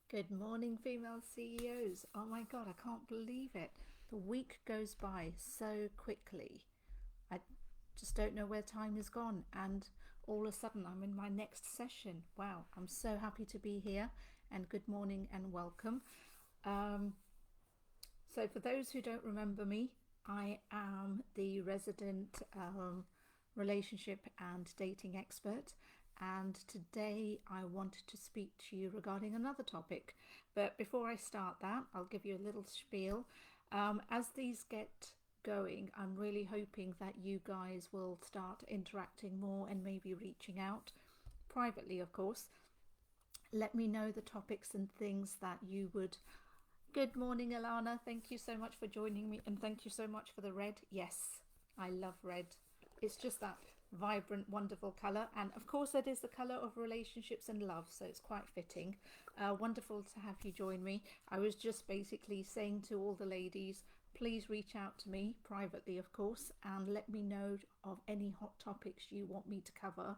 Good morning, female CEOs. Oh my God, I can't believe it. The week goes by so quickly. I just don't know where time has gone. And all of a sudden, I'm in my next session. Wow, I'm so happy to be here. And good morning and welcome. Um, so, for those who don't remember me, I am the resident relationship and dating expert. And today I wanted to speak to you regarding another topic. But before I start that, I'll give you a little spiel. As these get going, I'm really hoping that you guys will start interacting more and maybe reaching out privately, of course. Let me know the topics and things that you would. Good morning, Alana. Thank you so much for joining me, and thank you so much for the red. Yes, I love red. It's just that vibrant, wonderful colour, and of course, it is the colour of relationships and love, so it's quite fitting. Wonderful to have you join me. I was just basically saying to all the ladies, please reach out to me privately, of course, and let me know of any hot topics you want me to cover.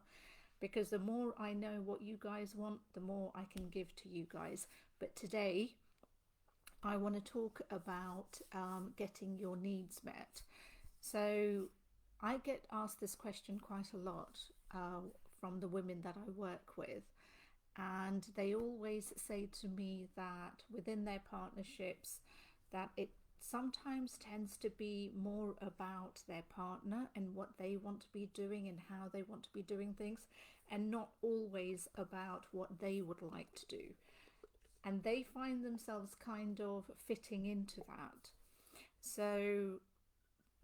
Because the more I know what you guys want, the more I can give to you guys. But today, I want to talk about getting your needs met. So I get asked this question quite a lot from the women that I work with, and they always say to me that within their partnerships, that it sometimes tends to be more about their partner and what they want to be doing and how they want to be doing things, and not always about what they would like to do, and they find themselves kind of fitting into that. So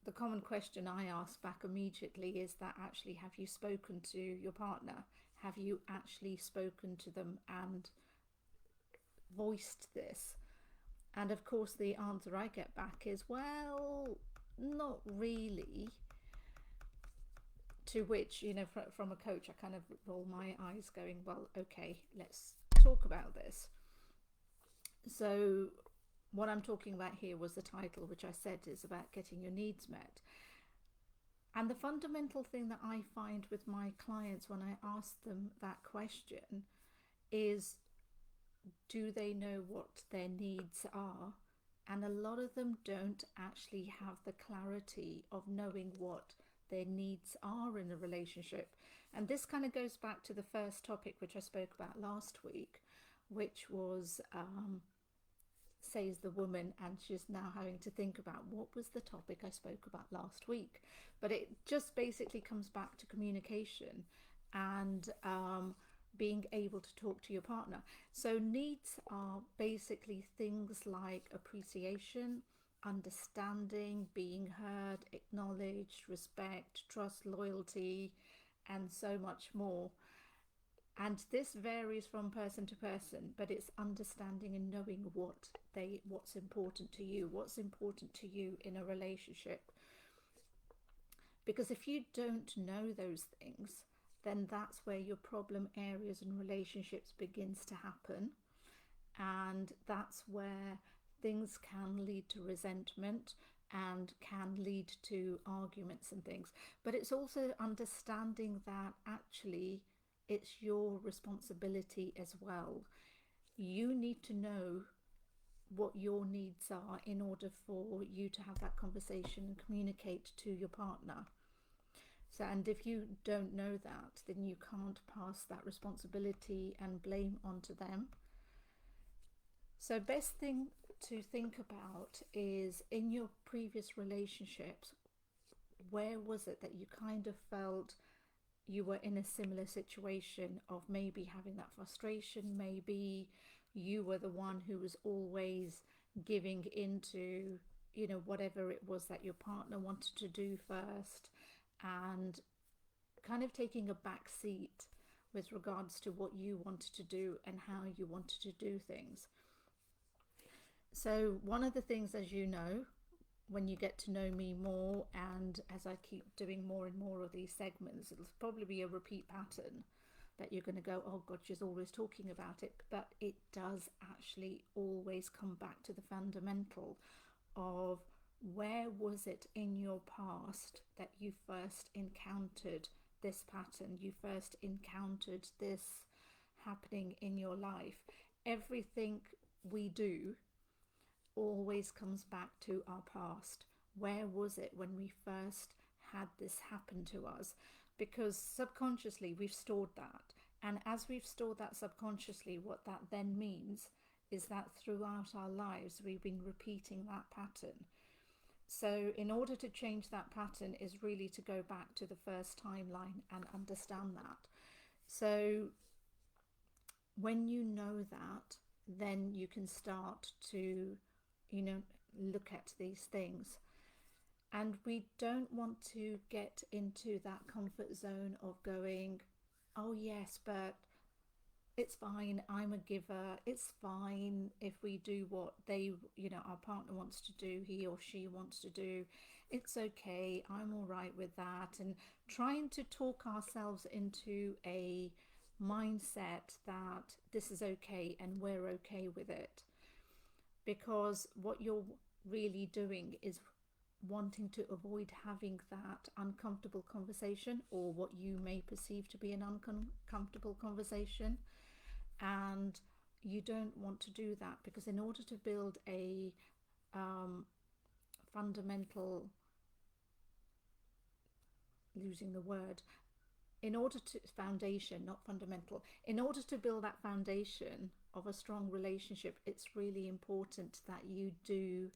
the common question I ask back immediately is that, actually, have you spoken to your partner? Have you actually spoken to them and voiced this? And of course, the answer I get back is, well, not really. To which, from a coach, I kind of roll my eyes going, well, okay, let's talk about this. So what I'm talking about here was the title, which I said is about getting your needs met. And the fundamental thing that I find with my clients when I ask them that question is, do they know what their needs are? And a lot of them don't actually have the clarity of knowing what their needs are in a relationship. And this kind of goes back to the first topic which I spoke about last week, which was says the woman, and she's now having to think about what was the topic I spoke about last week. But it just basically comes back to communication and being able to talk to your partner. So needs are basically things like appreciation, understanding, being heard, acknowledged, respect, trust, loyalty, and so much more. And this varies from person to person, but it's understanding and knowing what's important to you in a relationship. Because if you don't know those things, then that's where your problem areas in relationships begins to happen, and that's where things can lead to resentment and can lead to arguments and things. But it's also understanding that actually it's your responsibility as well. You need to know what your needs are in order for you to have that conversation and communicate to your partner. So, and if you don't know that, then you can't pass that responsibility and blame onto them. So best thing to think about is, in your previous relationships, where was it that you kind of felt you were in a similar situation of maybe having that frustration? Maybe you were the one who was always giving into, whatever it was that your partner wanted to do first, and kind of taking a back seat with regards to what you wanted to do and how you wanted to do things. So one of the things, as you know, when you get to know me more, and as I keep doing more and more of these segments, it'll probably be a repeat pattern that you're going to go, oh God, she's always talking about it. But it does actually always come back to the fundamental of, where was it in your past that you first encountered this pattern, you first encountered this happening in your life? everything we do always comes back to our past. Where was it when we first had this happen to us? Because subconsciously we've stored that. And as we've stored that subconsciously, what that then means is that throughout our lives we've been repeating that pattern. So in order to change that pattern is really to go back to the first timeline and understand that. So when you know that, then you can start to, look at these things. And we don't want to get into that comfort zone of going, oh yes, but it's fine, I'm a giver, it's fine if we do what our partner wants to do, he or she wants to do, it's okay, I'm all right with that. And trying to talk ourselves into a mindset that this is okay and we're okay with it. Because what you're really doing is wanting to avoid having that uncomfortable conversation, or what you may perceive to be an uncomfortable conversation. And you don't want to do that, because in order to build a fundamental, losing the word, in order to foundation, not fundamental, in order to build that foundation of a strong relationship, it's really important that you do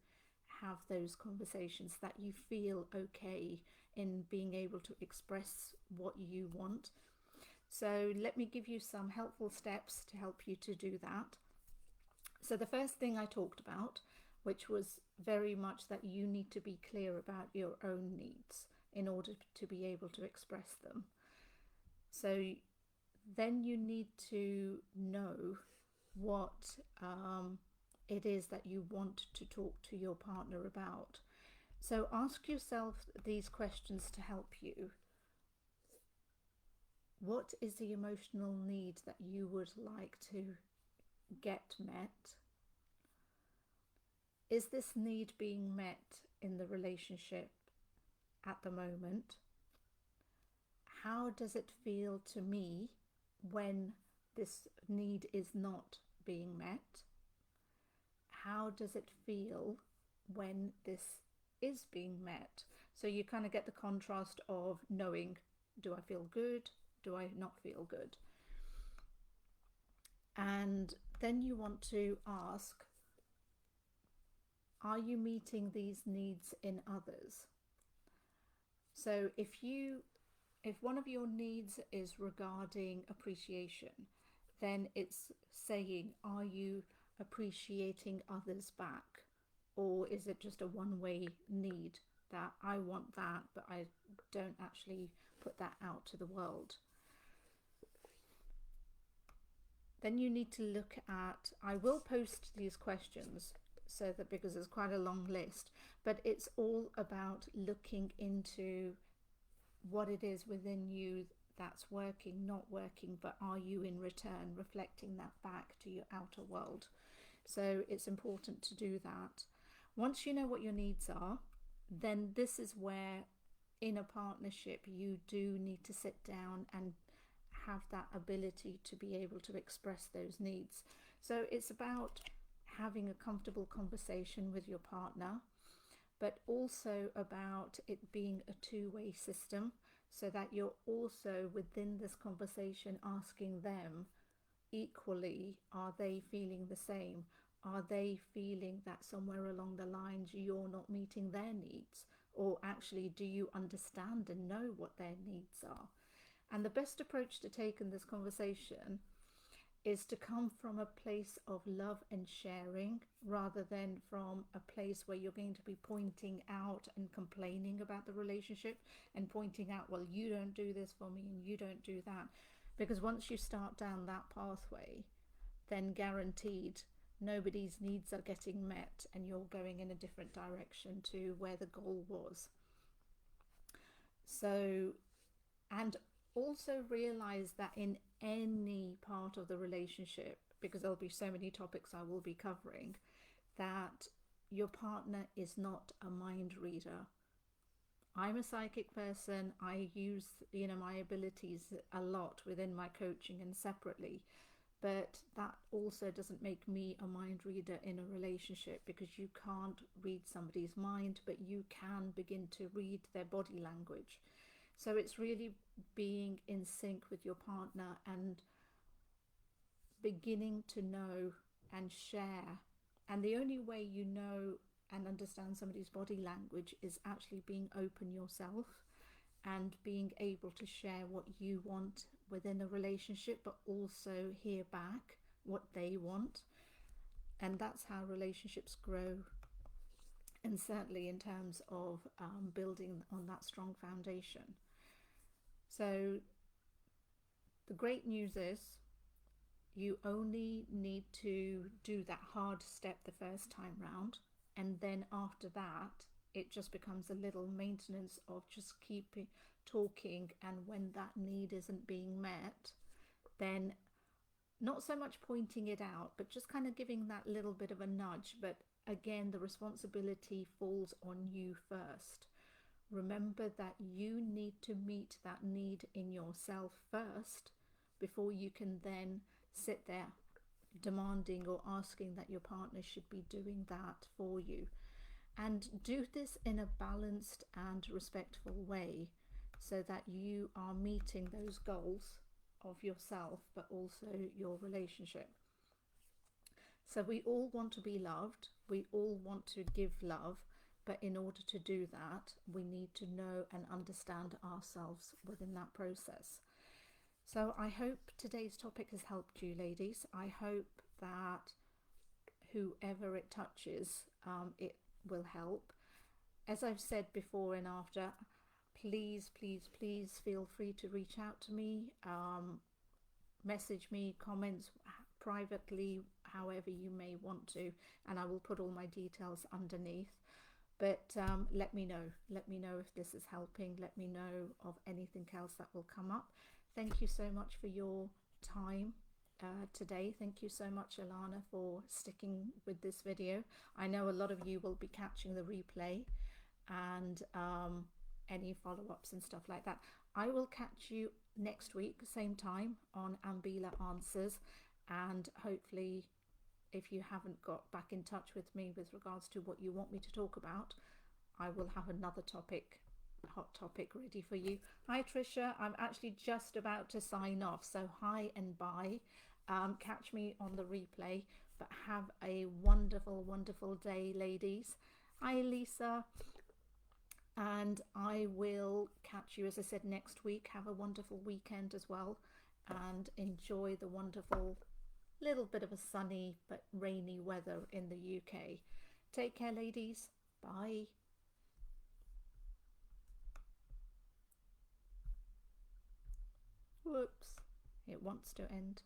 have those conversations, that you feel okay in being able to express what you want. So let me give you some helpful steps to help you to do that. So the first thing I talked about, which was very much that you need to be clear about your own needs in order to be able to express them. So then you need to know what it is that you want to talk to your partner about. So ask yourself these questions to help you. What is the emotional need that you would like to get met? Is this need being met in the relationship at the moment? How does it feel to me when this need is not being met? How does it feel when this is being met? So you kind of get the contrast of knowing, do I feel good? Do I not feel good? And then you want to ask, are you meeting these needs in others? So if one of your needs is regarding appreciation, then it's saying, are you appreciating others back? Or is it just a one-way need that I want that, but I don't actually put that out to the world? Then you need to look at, I will post these questions so that, because there's quite a long list, but it's all about looking into what it is within you that's working, not working, but are you in return reflecting that back to your outer world? So it's important to do that. Once you know what your needs are, then this is where in a partnership you do need to sit down and have that ability to be able to express those needs. So it's about having a comfortable conversation with your partner, but also about it being a two-way system, so that you're also within this conversation asking them equally, are they feeling the same? Are they feeling that somewhere along the lines you're not meeting their needs? Or actually, do you understand and know what their needs are? And the best approach to take in this conversation is to come from a place of love and sharing, rather than from a place where you're going to be pointing out and complaining about the relationship and pointing out, well, you don't do this for me and you don't do that. Because once you start down that pathway, then guaranteed nobody's needs are getting met and you're going in a different direction to where the goal was. So, and also realize that in any part of the relationship, because there'll be so many topics I will be covering, that your partner is not a mind reader. I'm a psychic person. I use my abilities a lot within my coaching and separately, But that also doesn't make me a mind reader in a relationship, because you can't read somebody's mind, but you can begin to read their body language. So it's really being in sync with your partner and beginning to know and share. And the only way you know and understand somebody's body language is actually being open yourself and being able to share what you want within a relationship, but also hear back what they want. And that's how relationships grow, and certainly in terms of building on that strong foundation. So the great news is you only need to do that hard step the first time round, and then after that it just becomes a little maintenance of just keeping talking, and when that need isn't being met, then not so much pointing it out, but just kind of giving that little bit of a nudge. But again, the responsibility falls on you first. Remember that you need to meet that need in yourself first before you can then sit there demanding or asking that your partner should be doing that for you. And do this in a balanced and respectful way, so that you are meeting those goals of yourself, but also your relationship. So we all want to be loved, we all want to give love, but in order to do that, we need to know and understand ourselves within that process. So I hope today's topic has helped you, ladies. I hope that whoever it touches, it will help. As I've said before and after, please feel free to reach out to me, message me, comments privately, however you may want to, and I will put all my details underneath. But let me know if this is helping. Let me know of anything else that will come up. Thank you so much for your time today. Thank you so much, Alana, for sticking with this video. I know a lot of you will be catching the replay and any follow-ups and stuff like that. I will catch you next week, same time, on Ambila Answers, and hopefully, if you haven't got back in touch with me with regards to what you want me to talk about, I will have another hot topic ready for you. Hi Trisha, I'm actually just about to sign off, so hi and bye. Catch me on the replay, but have a wonderful day, ladies. Hi Lisa, and I will catch you, as I said, next week. Have a wonderful weekend as well, and enjoy the wonderful little bit of a sunny but rainy weather in the UK. Take care, ladies. Bye. Whoops, it wants to end.